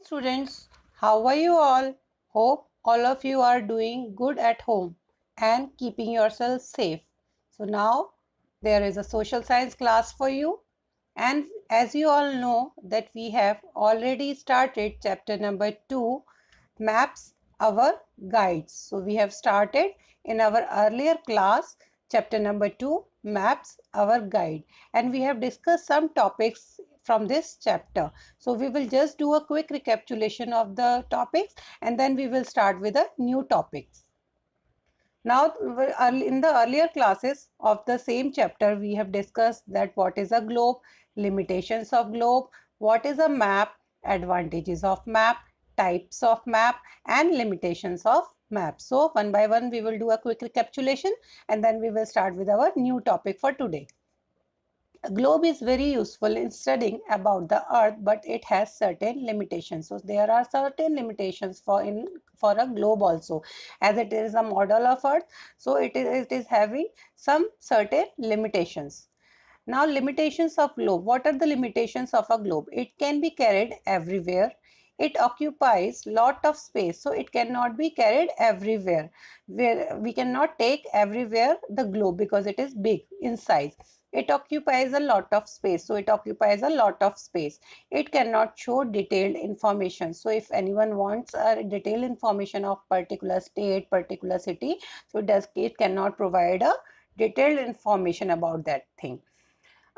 Students, how are you all? Hope all of you are doing good at home and keeping yourselves safe. So now there is a social science class for you, and as you all know that we have already started chapter number 2, maps our guides. So we have started in our earlier class chapter number 2, maps our guide, and we have discussed some topics from this chapter. So we will just do a quick recapitulation of the topics and then we will start with the new topics. Now, in the earlier classes of the same chapter, we have discussed that what is a globe, limitations of globe, what is a map, advantages of map, types of map, and limitations of map. So, one by one, we will do a quick recapitulation and then we will start with our new topic for today. A globe is very useful in studying about the earth, but it has certain limitations. So there are certain limitations for a globe also, as it is a model of earth, so it is having some certain limitations. Now, limitations of globe. What are the limitations of a globe? It can be carried everywhere. It occupies lot of space, so it cannot be carried everywhere. We cannot take everywhere the globe because it is big in size. It occupies a lot of space, so it occupies a lot of space. It cannot show detailed information. So if anyone wants a detailed information of particular state, particular city, so it cannot provide a detailed information about that thing.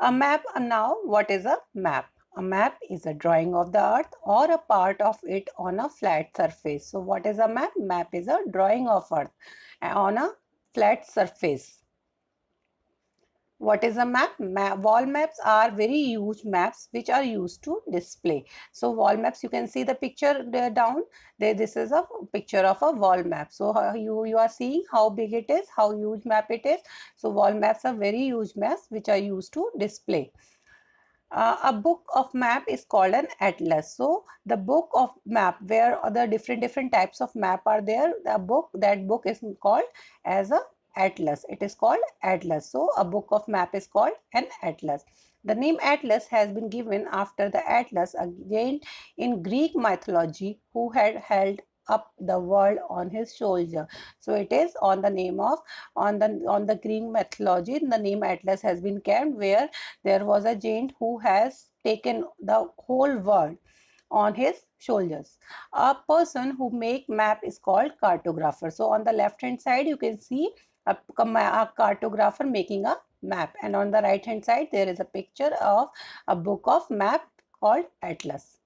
A map. Now, what is a map? A map is a drawing of the earth or a part of it on a flat surface. So what is a map? Map is a drawing of earth on a flat surface. What is a map? Wall maps are very huge maps which are used to display. So wall maps, you can see the picture down there. This is a picture of a wall map. So you are seeing how big it is, how huge map it is. So wall maps are very huge maps which are used to display. A book of map is called an atlas. So the book of map, where other different types of map are there, that book is called as a atlas. It is called atlas. So a book of map is called an atlas. The name Atlas has been given after the Atlas, a giant in Greek mythology who had held up the world on his shoulder. So it is on the name of on the Greek mythology, the name Atlas has been carved, where there was a giant who has taken the whole world on his shoulders. A person who make map is called cartographer. So on the left hand side you can see a cartographer making a map, and on the right hand side there is a picture of a book of map called Atlas.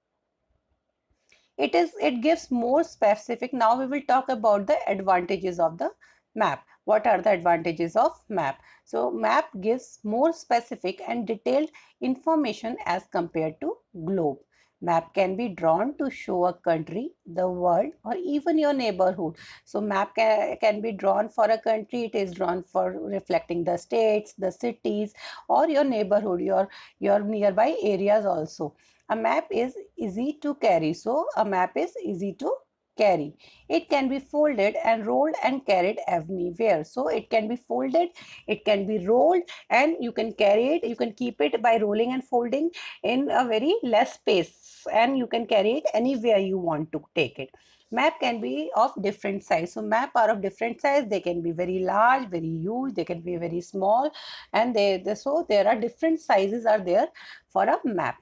It gives more specific. Now we will talk about the advantages of the map. What are the advantages of map? So map gives more specific and detailed information as compared to globe. Map can be drawn to show a country, the world, or even your neighborhood. So map can be drawn for a country. It is drawn for reflecting the states, the cities, or your neighborhood, your nearby areas also. A map is easy to carry. So a map is easy to carry. It can be folded and rolled and carried anywhere. So it can be folded, it can be rolled, and you can carry it. You can keep it by rolling and folding in a very less space, and you can carry it anywhere you want to take it. Map can be of different size. So map are of different size. They can be very large, very huge. They can be very small, and so there are different sizes are there for a map.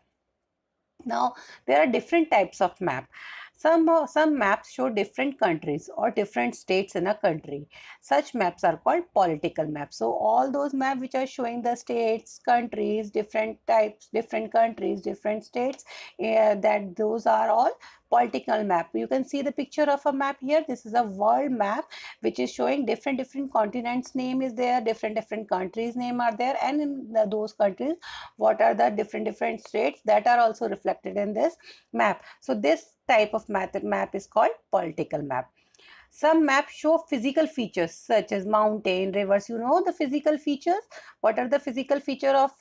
Now, there are different types of map. Some maps show different countries or different states in a country. Such maps are called political maps. So all those maps which are showing the states, countries, different types, different countries, different states, that those are all political map. You can see the picture of a map here. This is a world map which is showing different continents name is there, different countries name are there, and in those countries what are the different states that are also reflected in this map. So this type of map is called political map. Some maps show physical features such as mountain, rivers. You know the physical features. What are the physical feature of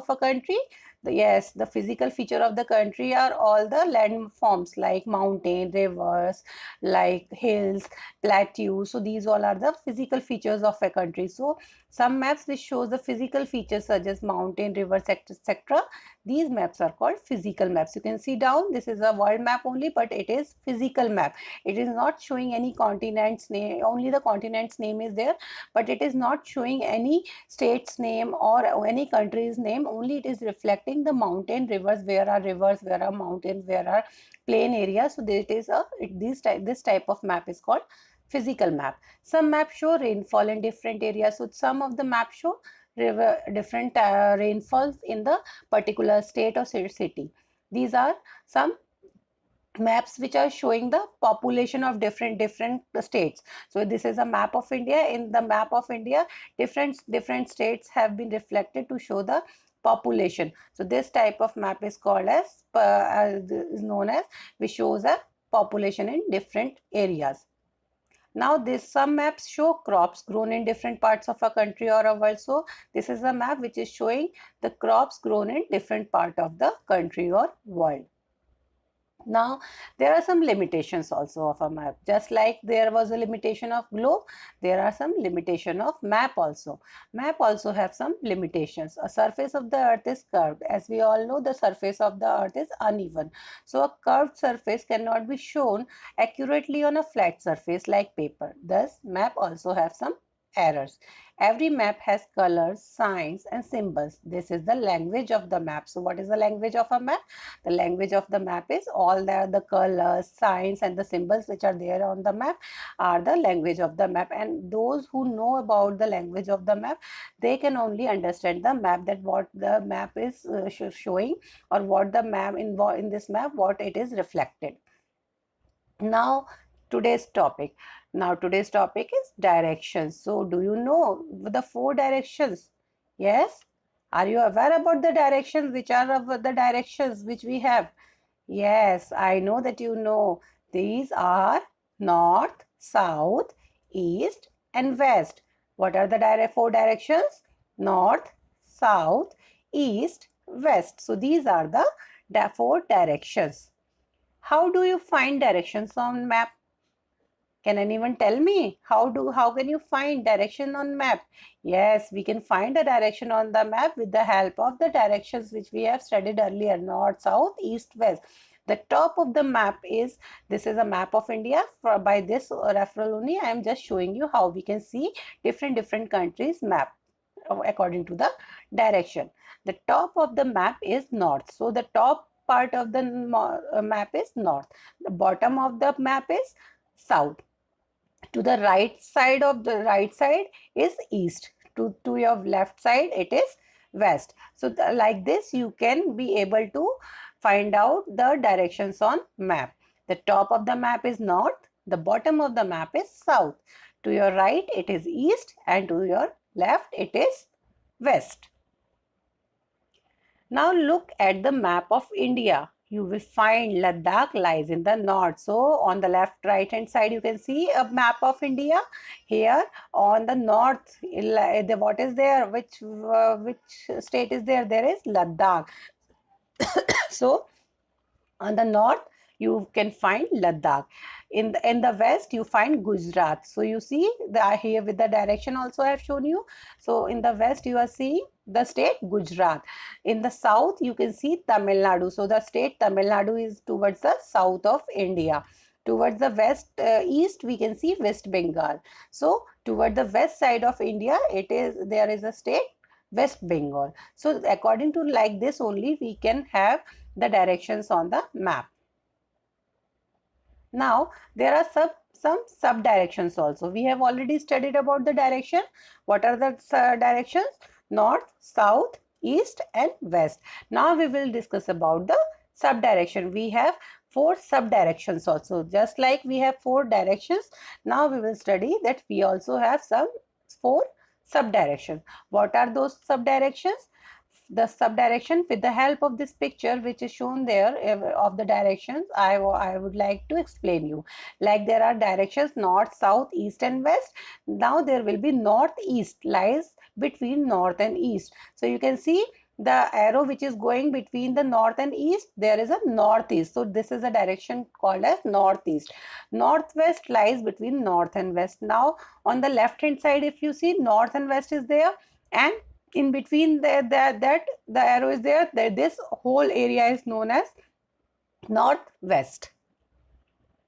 a country? Yes, the physical feature of the country are all the landforms like mountain, rivers, like hills, plateaus. So these all are the physical features of a country. So Some maps which shows the physical features such as mountain, rivers, etc. These maps are called physical maps. You can see down, this is a world map only, but it is physical map. It is not showing any continent's name, only the continent's name is there, but it is not showing any state's name or any country's name, only it is reflecting the mountain, rivers, where are mountains, where are plain areas. So this type of map is called physical map. Some maps show rainfall in different areas. So some of the maps show different rainfalls in the particular state or city. These are some maps which are showing the population of different states. So this is a map of India. In the map of India, different states have been reflected to show the population. So this type of map is called as is known as, which shows a population in different areas. Now some maps show crops grown in different parts of a country or a world. So this is a map which is showing the crops grown in different part of the country or world. Now, there are some limitations also of a map. Just like there was a limitation of globe, there are some limitation of map also. Map also have some limitations. A surface of the earth is curved. As we all know, the surface of the earth is uneven. So, a curved surface cannot be shown accurately on a flat surface like paper. Thus, map also have some errors. Every map has colors, signs and symbols. This is the language of the map. So what is the language of a map? The language of the map is all the colors, signs and the symbols which are there on the map are the language of the map. And those who know about the language of the map, they can only understand the map, that what the map is showing, or what the map in this map, what it is reflected. Now today's topic. Today's topic is directions. So do you know the 4 directions? Yes? Are you aware about the directions? Which are of the directions which we have? Yes, I know that you know. These are north, south, east and west. What are the 4 directions? North, south, east, west. So these are the 4 directions. How do you find directions on map? Can anyone tell me how can you find direction on map? Yes, we can find a direction on the map with the help of the directions which we have studied earlier: north, south, east, west. The top of the map is, this is a map of India. By this referral only, I am just showing you how we can see different countries' map according to the direction. The top of the map is north. So the top part of the map is north. The bottom of the map is south. To the right side is east. To your left side it is west. So like this you can be able to find out the directions on map. The top of the map is north. The bottom of the map is south. To your right it is east and to your left it is west. Now look at the map of India. You will find Ladakh lies in the north. So on the left right hand side you can see a map of India. Here on the north, what is there? Which state is there? There is Ladakh. So on the north you can find Ladakh. In the west you find Gujarat. So you see here with the direction also I have shown you. So in the west you are seeing the state Gujarat. In the south you can see Tamil Nadu. So the state Tamil Nadu is towards the south of India. Towards the west east we can see West Bengal. So toward the west side of India there is a state West Bengal. So according to like this only we can have the directions on the map. Now there are some sub directions also. We have already studied about the direction. What are the directions? North, south, east and west. Now we will discuss about the sub direction. We have 4 sub directions also. Just like we have 4 directions, now we will study that we also have some 4 sub directions. What are those sub directions? The subdirection, with the help of this picture which is shown there of the directions, I would like to explain you. Like there are directions north, south, east and west. Now there will be northeast lies between north and east. So you can see the arrow which is going between the north and east, there is a northeast. So this is a direction called as northeast. Northwest lies between north and west. Now on the left hand side, if you see, north and west is there, and in between that the arrow is there, this whole area is known as northwest.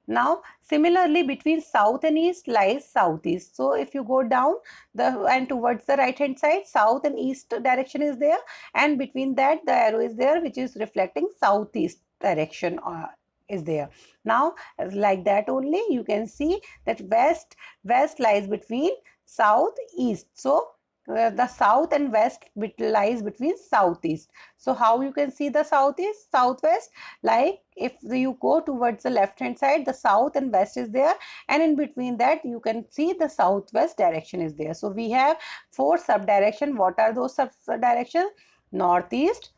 Now similarly between south and east lies southeast. So if you go down and towards the right hand side, south and east direction is there, and between that the arrow is there which is reflecting southeast direction is there. Now like that only you can see that west lies between south east. So the south and west lies between southeast. So how you can see the southeast, southwest? Like if you go towards the left hand side, the south and west is there, and in between that you can see the southwest direction is there. So we have 4 sub direction. What are those sub directions? Northeast,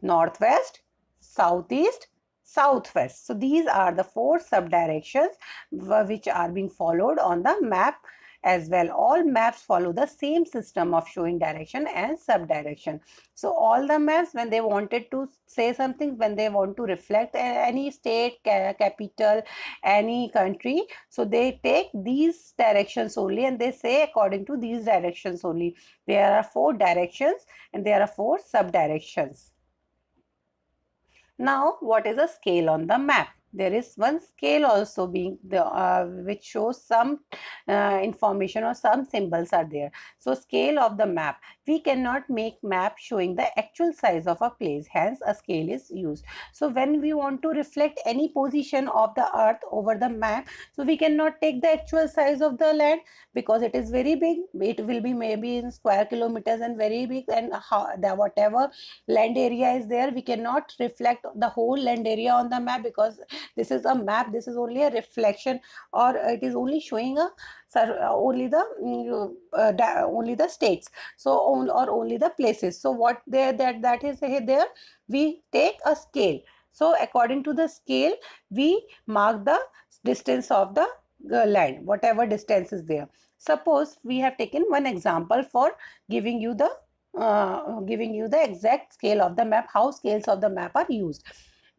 northwest, southeast, southwest. So these are the 4 sub directions which are being followed on the map as well. All maps follow the same system of showing direction and sub-direction. So all the maps, when they wanted to say something, when they want to reflect any state, capital, any country, so they take these directions only and they say according to these directions only. There are 4 directions and there are 4 sub-directions. Now, what is a scale on the map? There is one scale also being which shows some information or some symbols are there. So scale of the map. We cannot make map showing the actual size of a place. Hence a scale is used. So when we want to reflect any position of the earth over the map, so we cannot take the actual size of the land because it is very big. It will be maybe in square kilometers and very big, and whatever land area is there, we cannot reflect the whole land area on the map because this is a map. This is only a reflection, or it is only showing a only the states, so or only the places. So what there that is there, we take a scale. So according to the scale we mark the distance of the land, whatever distance is there. Suppose we have taken one example for giving you the exact scale of the map, how scales of the map are used.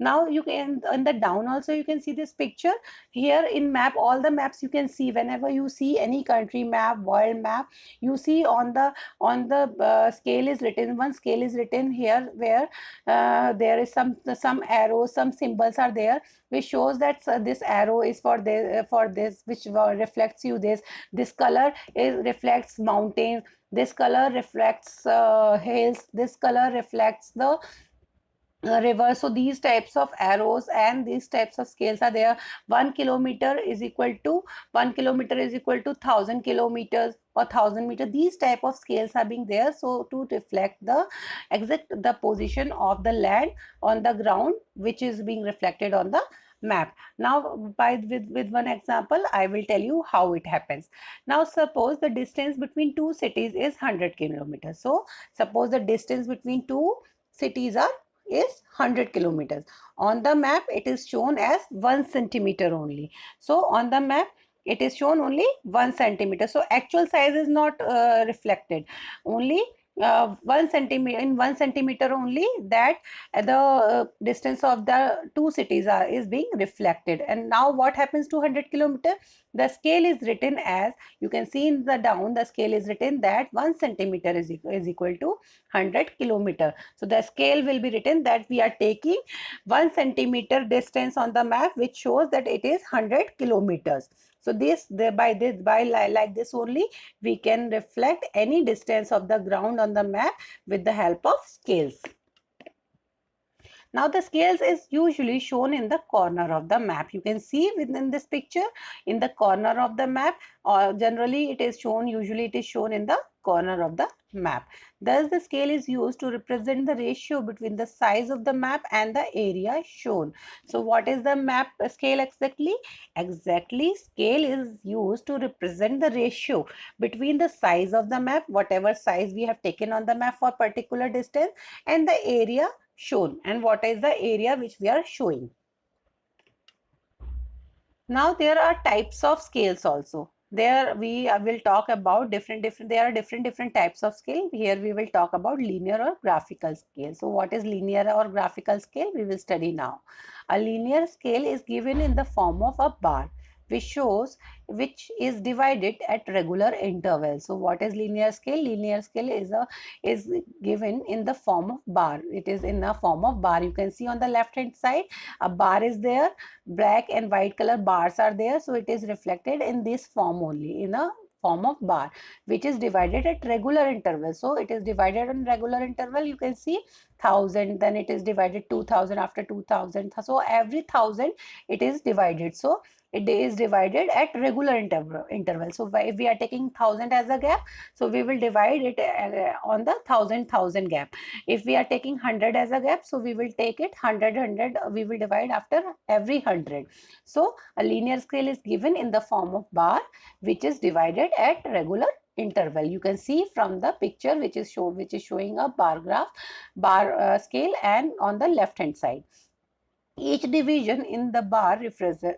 Now you can, in the down also you can see this picture. Here in map, all the maps you can see, whenever you see any country map, world map, you see on the scale is written, one scale is written here where there is some arrows, some symbols are there which shows that this arrow is for this which reflects you this color is reflects mountains, this color reflects hills, this color reflects the river. So these types of arrows and these types of scales are there. 1 kilometer is equal to 1,000 kilometers or 1,000 meters. These type of scales are being there, so to reflect the position of the land on the ground which is being reflected on the map. Now with one example I will tell you how it happens. Now suppose the distance between two cities is 100 kilometers. So suppose the distance between two cities is 100 kilometers. On the map it is shown as 1 centimeter only. So on the map it is shown only 1 centimeter. So actual size is not reflected. Only 1 centimeter, in 1 centimeter only, that the distance of the two cities is being reflected. And now what happens to 100 kilometer? The scale is written as, you can see in the down, the scale is written that 1 centimeter is equal to 100 kilometer. So the scale will be written that we are taking 1 centimeter distance on the map which shows that it is 100 kilometers. So by like this only we can reflect any distance of the ground on the map with the help of scales. Now the scales is usually shown in the corner of the map. You can see within this picture in the corner of the map, or generally it is shown, usually it is shown in the corner of the map. Thus the scale is used to represent the ratio between the size of the map and the area shown. So what is the map scale exactly? Exactly, scale is used to represent the ratio between the size of the map, whatever size we have taken on the map for particular distance, and the area shown, and what is the area which we are showing. Now there are types of scales also. There we will talk about there are different types of scale. Here we will talk about linear or graphical scale. So what is linear or graphical scale? We will study now. A linear scale is given in the form of a bar which is divided at regular intervals. So what is linear scale? Linear scale is given in the form of bar. It is in the form of bar. You can see on the left hand side a bar is there, black and white color bars are there, so it is reflected in this form only, in a form of bar, which is divided at regular intervals. So it is divided on regular interval. You can see 1000, then it is divided 2000, after 2000, so every 1000 it is divided. So it is divided at regular interval. So if we are taking 1000 as a gap, so we will divide it on the 1000 gap. If we are taking 100 as a gap, so we will take it 100 we will divide after every 100. So a linear scale is given in the form of bar, which is divided at regular interval. You can see from the picture which is showing a bar scale, and on the left hand side each division in the bar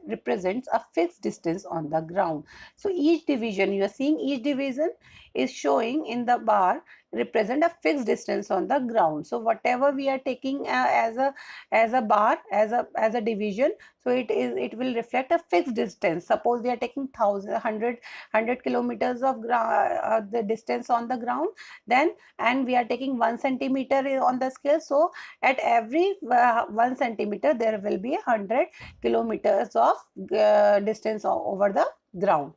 represents a fixed distance on the ground. So each division, you are seeing each division is showing in the bar represent a fixed distance on the ground. So whatever we are taking as a bar, as a division, so it will reflect a fixed distance. Suppose we are taking 100 kilometers of the distance on the ground, then and we are taking 1 centimeter on the scale. So at every 1 centimeter there will be 100 kilometers of distance over the ground.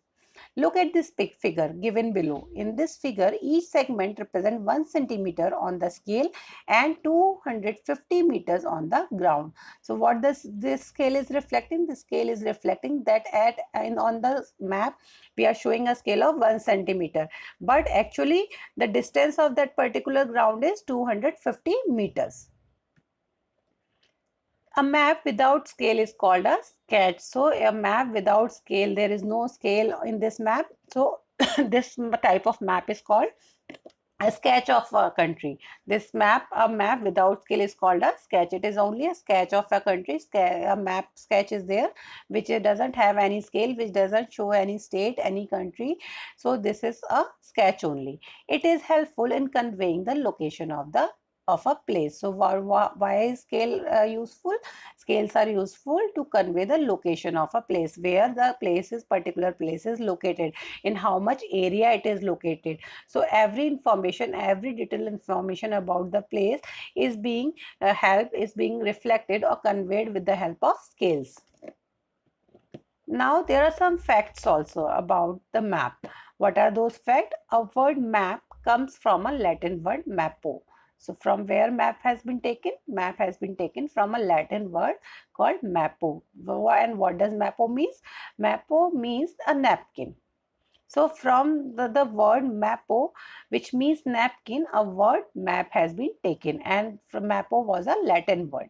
Look at this big figure given below. In this figure, each segment represents 1 centimeter on the scale and 250 meters on the ground. So what this scale is reflecting? The scale is reflecting that on the map we are showing a scale of 1 centimeter, but actually the distance of that particular ground is 250 meters. A map without scale is called a sketch. So a map without scale, there is no scale in this map. So this type of map is called a sketch of a country. A map without scale is called a sketch. It is only a sketch of a country. A map sketch is there which doesn't have any scale, which doesn't show any state, any country. So this is a sketch only. It is helpful in conveying the location of a place. So why is scale useful? Scales are useful to convey the location of a place, where the particular place is located, in how much area it is located. So every detailed information about the place is being reflected or conveyed with the help of scales. Now there are some facts also about the map. What are those facts? A word map comes from a Latin word mappo. So from where map has been taken? Map has been taken from a Latin word called mappo. And what does mappo means? Mappo means a napkin. So from the word mappo, which means napkin, a word map has been taken, and from mappo was a Latin word.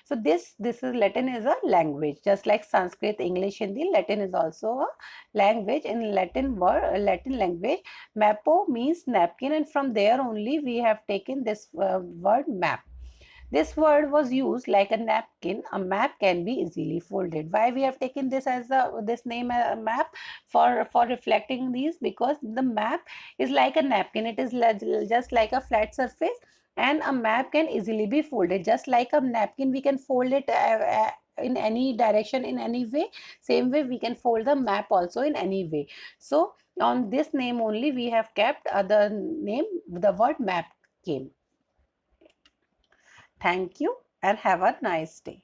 So this is Latin is a language, just like Sanskrit, English, Hindi. Latin is also a language. In Latin language, mappo means napkin, and from there only we have taken this word map. This word was used like a napkin. A map can be easily folded. Why we have taken this as this name map for reflecting these? Because the map is like a napkin. It is just like a flat surface, and a map can easily be folded. Just like a napkin, we can fold it in any direction, in any way. Same way we can fold the map also in any way. So on this name only we have kept the name, the word map came. Thank you and have a nice day.